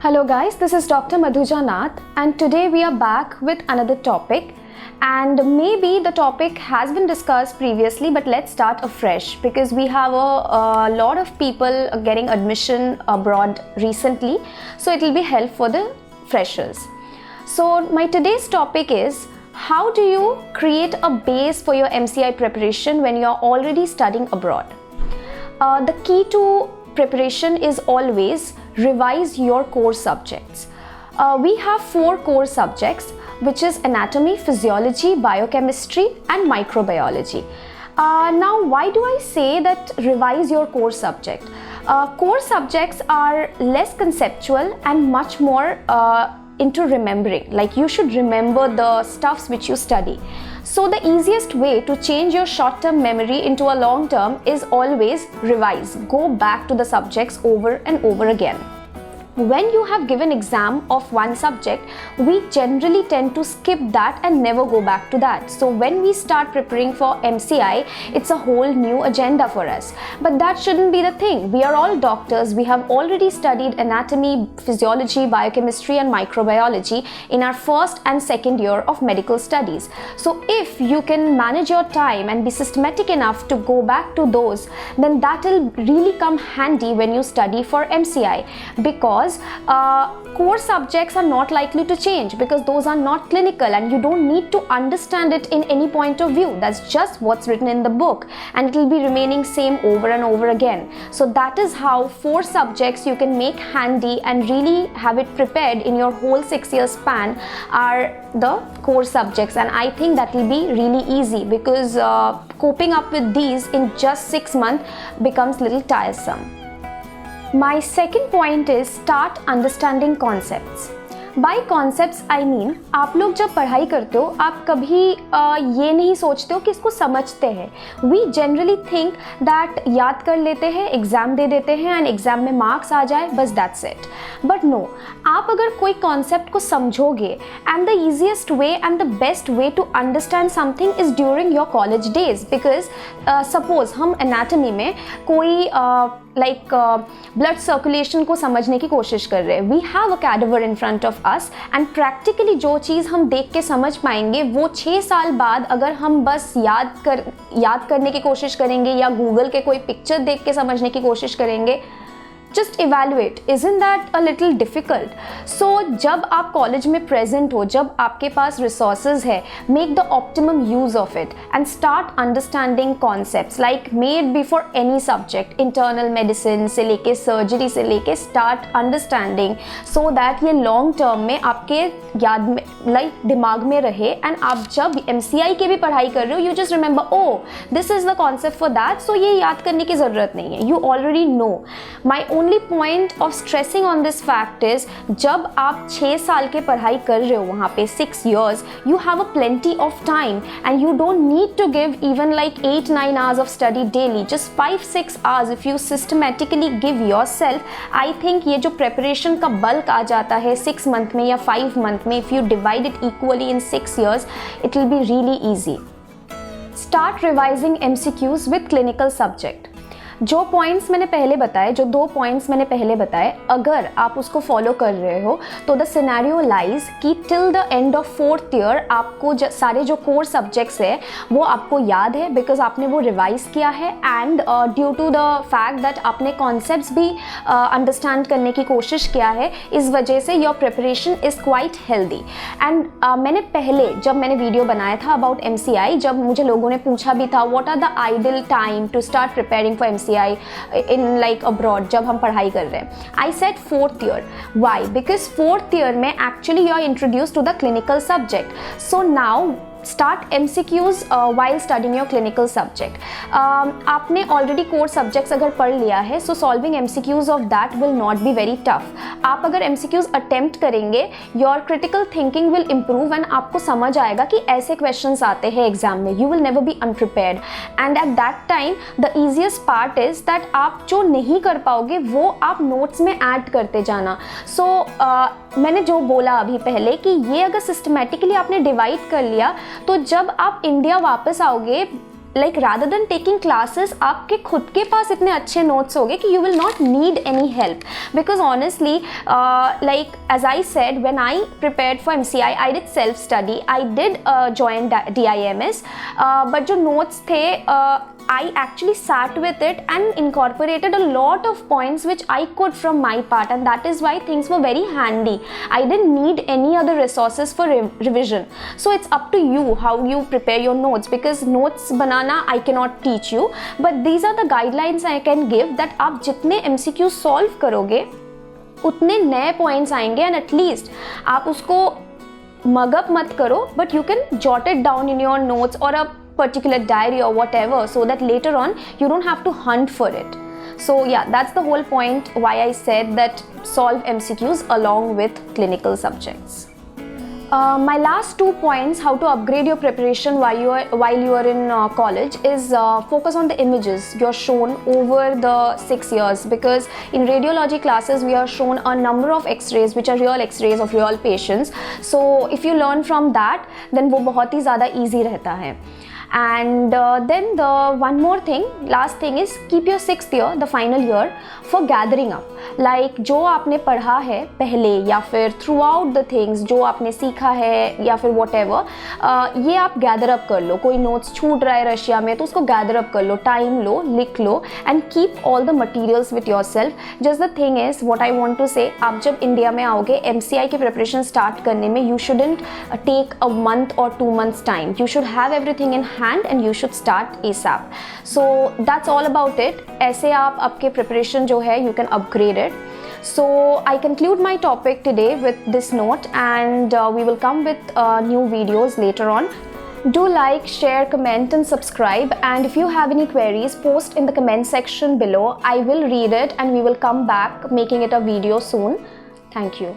Hello guys, this is Dr. Madhuja Nath and today we are back with another topic, and maybe the topic has been discussed previously, but let's start afresh because we have a lot of people getting admission abroad recently, so it will be help for the freshers. So my today's topic is how do you create a base for your MCI preparation when you are already studying abroad. The key to preparation is always revise your core subjects. We have 4 core subjects, which is anatomy, physiology, biochemistry and microbiology. Now why do I say that revise your core subject? Core subjects are less conceptual and much more into remembering, like you should remember the stuffs which you study. So the easiest way to change your short-term memory into a long-term is always revise. Go back to the subjects over and over again. When you have given exam of one subject, we generally tend to skip that and never go back to that. So when we start preparing for MCI, it's a whole new agenda for us. But that shouldn't be the thing. We are all doctors. We have already studied anatomy, physiology, biochemistry and microbiology in our first and second year of medical studies. So if you can manage your time and be systematic enough to go back to those, then that will really come handy when you study for MCI, because core subjects are not likely to change because those are not clinical and you don't need to understand it in any point of view. That's just what's written in the book and it will be remaining same over and over again. So that is how 4 subjects you can make handy and really have it prepared in your whole 6-year span are the core subjects, and I think that will be really easy because coping up with these in just 6 months becomes little tiresome. My second point is start understanding concepts. By concepts I mean, आप लोग जब पढ़ाई करते हो आप कभी ये नहीं सोचते हो कि इसको समझते हैं. We generally think that याद कर लेते हैं, एग्ज़ाम दे देते हैं एंड एग्ज़ाम में मार्क्स आ जाए, बस that's it. But no, आप अगर कोई कॉन्सेप्ट को समझोगे, and the easiest way and the best way to understand something is during your college days, because suppose हम anatomy में कोई ब्लड सर्कुलेशन को समझने की कोशिश कर रहे हैं. We have a cadaver in front of us and practically जो चीज़ हम देख के समझ पाएंगे वो 6 साल बाद अगर हम बस याद करने की कोशिश करेंगे या गूगल के कोई पिक्चर देख के समझने की कोशिश करेंगे, just evaluate, isn't that a little difficult? So जब आप कॉलेज में प्रेजेंट हो, जब आपके पास रिसोर्सेज है, make the optimum use of it and start understanding concepts like made before any subject, internal medicine से लेके सर्जरी से लेके start understanding so that ये long term में आपके याद में दिमाग में रहे and आप जब MCI के भी पढ़ाई कर रहे हो you just remember, oh this is the concept for that, so ये याद करने की ज़रूरत नहीं है, you already know. My only point of stressing on this fact is जब आप 6 साल के पढ़ाई कर रहे हो वहाँ पे 6 years, you have a plenty of time and you don't need to give even like 8-9 hours of study daily, just 5-6 hours if you systematically give yourself. I think ये जो preparation का bulk आ जाता है 6 month में या 5 month में, if you divide it equally in 6 years, it will be really easy. Start revising MCQs with clinical subject. जो points मैंने पहले बताए, जो 2 पॉइंट्स मैंने पहले बताए, अगर आप उसको फॉलो कर रहे हो तो द सिनेरियो लाइज कि till the end of 4th year आपको सारे जो कोर सब्जेक्ट्स है वो आपको याद है बिकॉज आपने वो रिवाइज किया है and due to the fact that आपने कॉन्सेप्ट्स भी अंडरस्टैंड करने की कोशिश किया है, इस वजह से your preparation is quite healthy. And मैंने पहले जब मैंने वीडियो बनाया था अबाउट MCI, जब मुझे लोगों ने पूछा भी था what are the ideal time to start preparing for MCI in like abroad जब हम पढ़ाई कर रहे हैं, I said 4th year. Why? Because 4th year में actually you are introduced to the clinical subject. So now start MCQs while studying your clinical subject. आपने already core subjects अगर पढ़ लिया है, so solving MCQs of that will not be very tough. आप अगर MCQs attempt करेंगे, your critical thinking will improve and आपको समझ आएगा कि ऐसे questions आते हैं exam में. You will never be unprepared. And at that time, the easiest part is that आप जो नहीं कर पाओगे वो आप notes में add करते जाना. So मैंने जो बोला अभी पहले कि ये अगर systematically आपने divide कर लिया तो जब आप इंडिया वापस आओगे like rather than taking classes, आपके खुद के पास इतने अच्छे notes होंगे कि you will not need any help. Because honestly, like as I said, when I prepared for MCI, I did self study. I did join DIMS, but जो notes थे, I actually sat with it and incorporated a lot of points which I could from my part, and that is why things were very handy. I didn't need any other resources for revision. So it's up to you how you prepare your notes, because notes banana I cannot teach you, but these are the guidelines I can give, that आप जितने MCQ solve करोगे उतने नए points आएंगे, and at least आप उसको mug up मत करो, but you can jot it down in your notes or a particular diary or whatever, so that later on you don't have to hunt for it. So yeah, that's the whole point why I said that solve MCQs along with clinical subjects. My last 2 points how to upgrade your preparation while you are in college is focus on the images you're shown over the 6 years, because in radiology classes we are shown a number of x-rays which are real x-rays of real patients. So if you learn from that, then वो बहुत ही ज़्यादा easy रहता है. And then the one more thing, last thing is keep your 6th year, the final year, for gathering up. Like जो आपने पढ़ा है पहले या फिर throughout the things जो आपने सीखा है या फिर whatever, ये आप gather up कर लो. कोई notes छूट रहा है रशिया में तो उसको gather up कर लो, time लो, लिख लो, and keep all the materials with yourself. Just the thing is, what I want to say, आप जब इंडिया में आओगे MCI की preparation start करने में, you shouldn't take a month or 2 months time. You should have everything in hand and you should start ASAP. So that's all about it. ऐसे आप आपके preparation जो है you can upgrade it. So I conclude my topic today with this note, and we will come with new videos later on. Do like, share, comment and subscribe, and if you have any queries, post in the comment section below. I will read it and we will come back making it a video soon. Thank you.